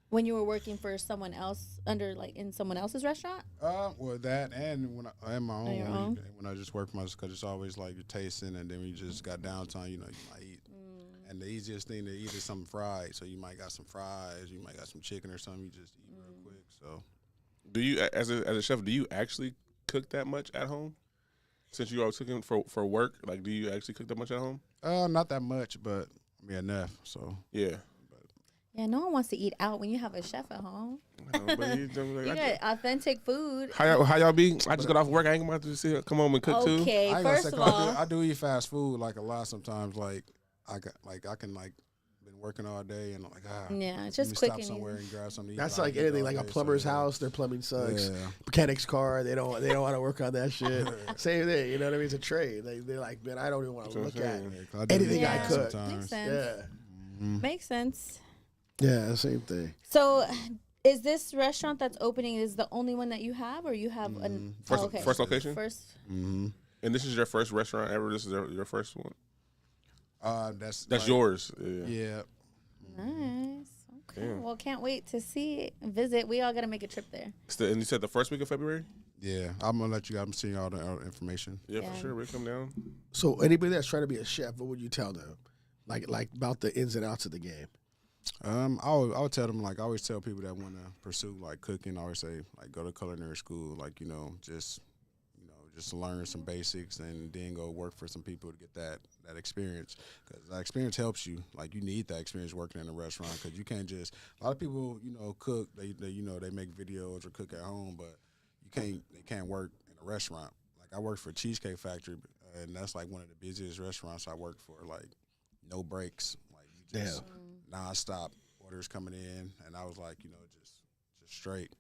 When you were working for someone else in someone else's restaurant. well, that and when I am my own, your own? when I just work for myself, because it's always like you're tasting, and then when you just got downtime, you might eat. And the easiest thing to eat is something fried. So you might got some fries, you might got some chicken or something. You just eat real quick. So Do you, as a chef, do you actually cook that much at home? Since you are cooking for work, like, do you actually cook that much at home? not that much, but enough. So Yeah. Yeah, no one wants to eat out when you have a chef at home. But You get authentic food. how y'all be? I just got off work. I ain't about to come home and cook too. Okay, I ain't gonna first say, of 'cause all, I do eat fast food like a lot sometimes. Like I can been working all day and like yeah, let just me quick stop and somewhere easy. and grab something to eat. That's while I like eat anything, all like a day, plumber's so, yeah. house. Their plumbing sucks. Yeah. Mechanic's car. They don't want to work on that shit. Same thing. You know what I mean? It's a trade. They're like, man, I don't even want to look at I do anything eat I Yeah. cook. sometimes. Makes sense. Yeah, Makes sense. yeah, same thing. So, is this restaurant that's opening is the only one that you have, or you have an First location? First. Mm-hmm. And this is your first restaurant ever? This is your first one? That's That's like, yours. Yeah. Nice. Okay. Yeah. Well, can't wait to visit. We all got to make a trip there. And you said the first week of February? Yeah. I'm gonna let you. I'm seeing all the information. Yeah, Yeah. for sure. We'll come down. So anybody that's trying to be a chef, what would you tell them? Like about the ins and outs of the game. I would tell them, like I always tell people that want to pursue like cooking. I always say like go to culinary school, like just learn some basics and then go work for some people to get that experience, because that experience helps you. Like you need that experience working in a restaurant, because you can't just, a lot of people cook, they make videos or cook at home, but they can't work in a restaurant. Like I worked for Cheesecake Factory, and that's like one of the busiest restaurants I worked for. Like no breaks, like you just nonstop orders coming in, and I was like just straight.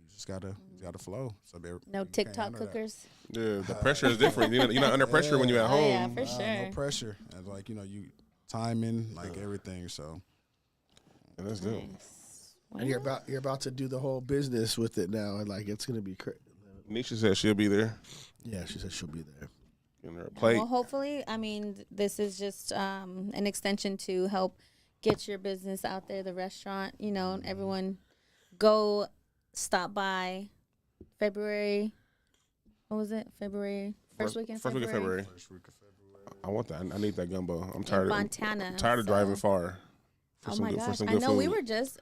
You just gotta flow. So No TikTok cookers. Yeah, the pressure is different. You're not under pressure when you're at home. Oh, yeah, for sure. No pressure. And like you timing, like everything. So And that's dope. Nice. And you're about to do the whole business with it now, and like it's gonna be crazy. Nisha said she'll be there. Yeah, she said she'll be there. In her plate. Well, hopefully, I mean, this is just an extension to help get your business out there, the restaurant, and everyone go stop by February. What was it? February? First week in First week of February. first week of February. I want that. I need that gumbo. I'm In tired. Montana. I'm tired of driving far. For Oh some my good, for gosh. some I good know food. we were just,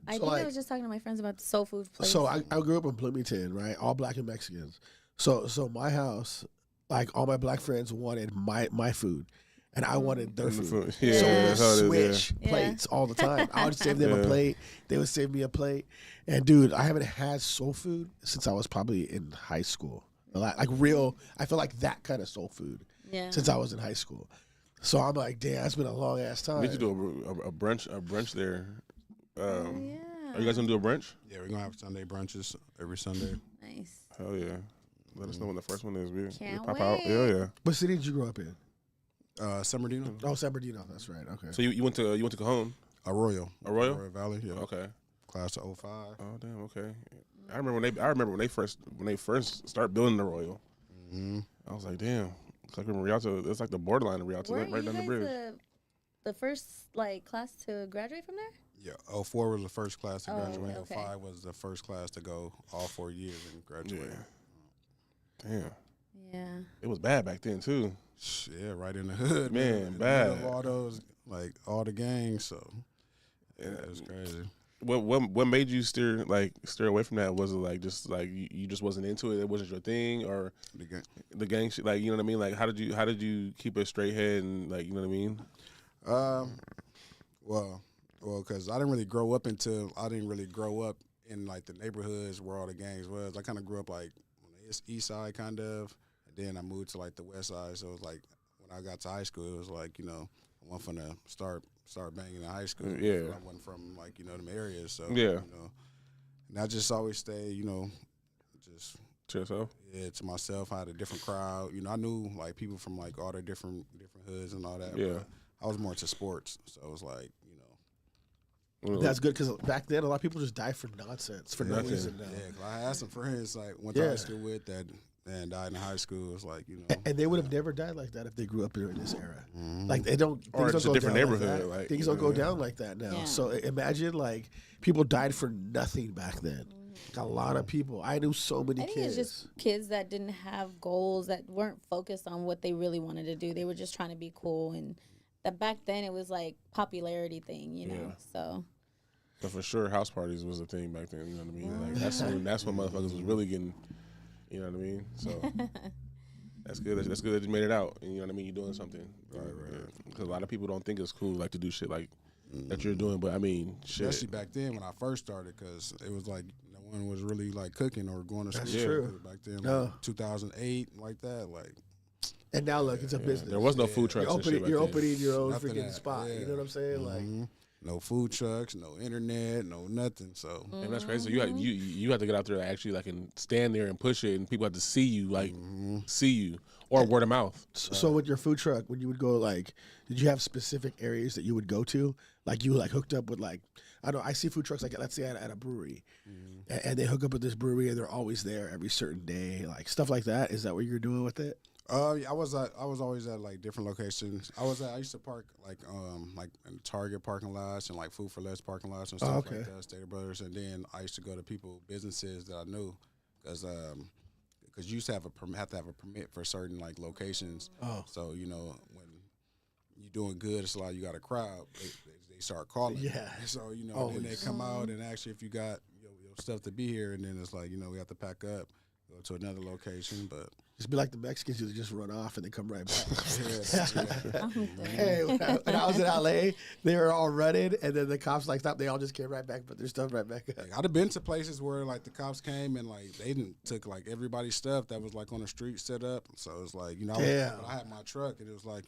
I So, think I like- was just talking to my friends about the soul food place. So I grew up in Bloomington, right? All black and Mexicans. So my house, like all my black friends wanted my food, and I wanted their And the food. food. Yeah, So we that's how would it is, switch yeah. plates all the time. I would save them Yeah. a plate. They would save me a plate. And dude, I haven't had soul food since I was probably in high school. Like real, I feel like that kind of soul food yeah. since I was in high school. So I'm like, damn, that's been a long ass time. We need to do a brunch there. Oh, yeah. Are you guys gonna do a brunch? Yeah, we're gonna have Sunday brunches every Sunday. Nice. Hell yeah! Let us know when the first one is. We Can't pop out. wait. Yeah. What city did you grow up in? San Bernardino, Oh, San Bernardino. That's right. Okay. So you went to Cajon? Arroyo Valley. Yeah, Okay. class of 05. Oh damn. Okay. I remember when they first started building the Royal. Mm-hmm. I was like, damn. It's like in Rialto. It's like the borderline of Rialto, Weren't right you down the guys bridge. the first like class to graduate from there? Yeah, 04 was the first class to Oh, graduate. okay. 05 was the first class to go all 4 years and graduate. Yeah. Damn. Yeah. It was bad back then too. Yeah, right in the hood, Man, in the bad. middle of all those, like all the gangs. So yeah, it was crazy. What made you steer away from that? Was it like just like you just wasn't into it? It wasn't your thing, or the gang shit? Like, you know what I mean? Like how did you keep a straight head and, like, you know what I mean? Well, because I didn't really grow up in like the neighborhoods where all the gangs was. I kind of grew up like on the east side, kind of, and then I moved to like the west side. So it was like when I got to high school, it was like, I went from the start banging in high school. Yeah. I wasn't from like them areas. So Yeah. and I just always stay, just To yourself? yeah, to myself. I had a different crowd. I knew like people from like all the different hoods and all that. Yeah. But I was more into sports, so it was like, That's good because back then a lot of people just die for nonsense for no Nothing. reason. Now. yeah. 'Cause I had some friends like went to high school with that and died in high school. It was like, And they would have never died like that if they grew up in this era. Mhm. Like they don't. Or Things it's a don't go different down neighborhood, Like that. like, Things you don't go know. down like that now. Yeah. So imagine like people died for nothing back then. A lot of people. I knew so many I think kids. it's just kids that didn't have goals, that weren't focused on what they really wanted to do. They were just trying to be cool, and that back then it was like popularity thing, Yeah. So But for sure, house parties was a thing back then. You know what I mean? Like that's when motherfuckers was really getting. You know what I mean? So that's good. That's good that you made it out. And you know what I mean? You're doing something. Right. Because a lot of people don't think it's cool, like, to do shit like that you're doing. But I mean, shit. especially back then when I first started, because it was like no one was really like cooking or going to school. That's true. Back then, No. like 2008, like that, like And now look, it's a business. There was no food trucks. You're and shit opening, back then. your own Nothing freaking that- spot. yeah. You know what I'm saying? Like, mhm. No food trucks, no internet, no nothing. So And that's crazy. So you had to get out there and actually like and stand there and push it, and people had to see you, like see you, or word of mouth. so with your food truck, when you would go, like, did you have specific areas that you would go to? Like you like hooked up with like, I don't know, I see food trucks like let's say at a brewery, and they hook up with this brewery and they're always there every certain day, like stuff like that. Is that what you're doing with it? yeah, I was always at like different locations. I used to park like in Target parking lots and like Food for Less parking lots and stuff okay. like that, Stater Brothers. And then I used to go to businesses that I knew, because you used to have to have a permit for certain like locations. Oh. So when you're doing good, it's like you got a crowd. They start calling. Yeah. So then they Always. come out and ask you if you got your stuff to be here, and then it's like we have to pack up, go to another location, but. Just be like the Mexicans who just run off and they come right back. Yeah. Hey, when I was in LA, they were all running, and then the cops like stopped. They all just came right back, put their stuff right back up. Like, I'd have been to places where like the cops came and like they didn't took like everybody's stuff that was like on the street set up. So it's like Damn. I had my truck and it was like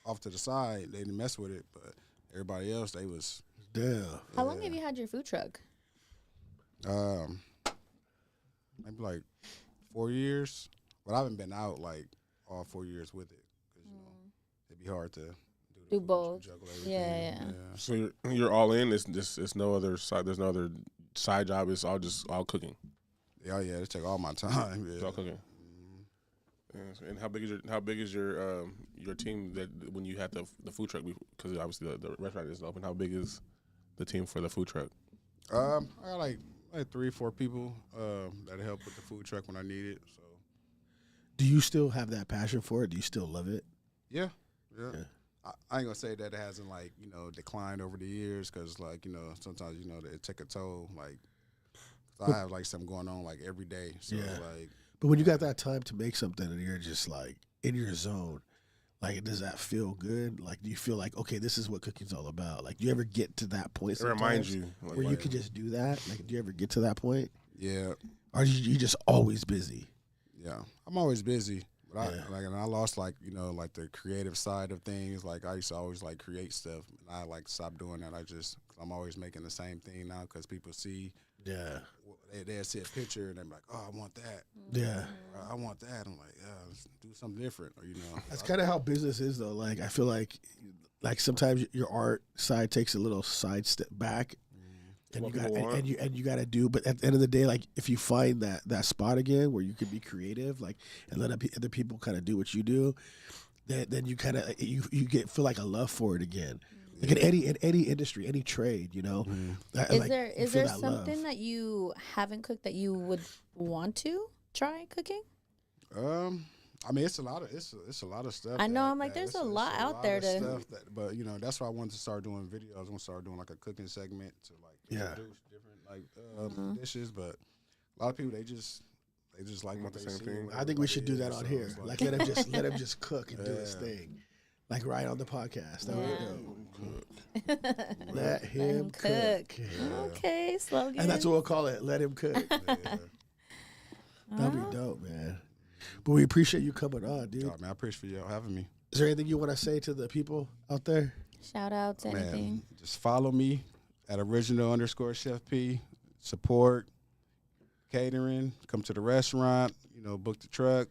off to the side. They didn't mess with it, but everybody else they was. Damn. how long have you had your food truck? Maybe like 4 years, but I haven't been out like all 4 years with it, because it'd be hard to Do food, both. juggle everything. Yeah. So you're all in. It's no other side. There's no other side job. It's all cooking. Yeah, it take all my time. It's Yeah. all cooking. Yeah. And how big is your team that when you had the food truck? Because obviously the restaurant isn't open. How big is the team for the food truck? I got like 3-4 people that help with the food truck when I need it. So Do you still have that passion for it? Do you still love it? yeah. I ain't gonna say that it hasn't like declined over the years, because like sometimes it take a toll. Like 'cause I have like something going on like every day. So Yeah. like But when you got that time to make something and you're just like in your zone, like does that feel good? Like do you feel like, okay, this is what cooking's all about? Like do you ever get to that point It reminds sometimes you like, where you can just do that? Like do you ever get to that point? yeah, Or are you just always busy? yeah. I'm always busy, But and I lost like like the creative side of things. Like I used to always like create stuff, and I like stopped doing that. I'm always making the same thing now because people see. Yeah. They see a picture and they're like, oh, I want that. Yeah. I want that. I'm like, yeah, let's do something different. Or That's kind of how business is though. Like I feel like sometimes your art side takes a little side step back. And you got to do, but at the end of the day, like if you find that spot again where you can be creative, like and let other people kind of do what you do, then you kind of you feel like a love for it again. Like in any industry, any trade, you know. Is there something that you haven't cooked that you would want to try cooking? I mean, it's a lot of stuff. I know. I'm like, there's a lot out there to. But that's why I wanted to start doing videos. I want to start doing like a cooking segment to like introduce different like dishes. But a lot of people they just like what they see. I think we should do that on here. Like let him just cook and do his thing. Like right on the podcast. That would be dope. Let him cook. Yeah. Okay, slogan. And that's what we'll call it. Let him cook. That'd be dope, man. But we appreciate you coming on, dude. Man, I appreciate y'all having me. Is there anything you want to say to the people out there? Shout out to anything. Just follow me at original_Chef P. Support catering. Come to the restaurant. Book the truck.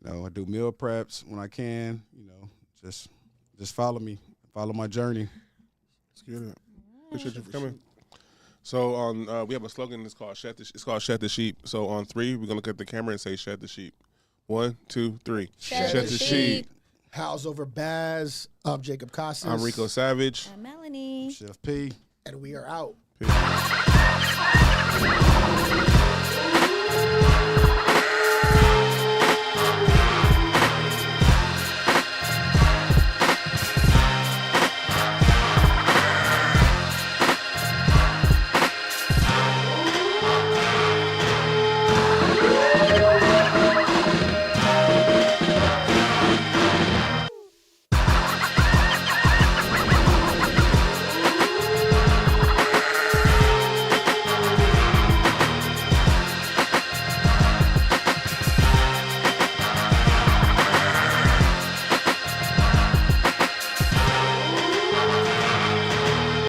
I do meal preps when I can. Just follow me. Follow my journey. Let's get it. Appreciate you for coming. So on we have a slogan. It's called Shed the Sheep. So on 3, we're gonna look at the camera and say Shed the Sheep. 1, 2, 3. Shed the sheep. House over Baz. I'm Jacob Casas. I'm Rico Savage. I'm Melanie. Chef P. And we are out. Peace.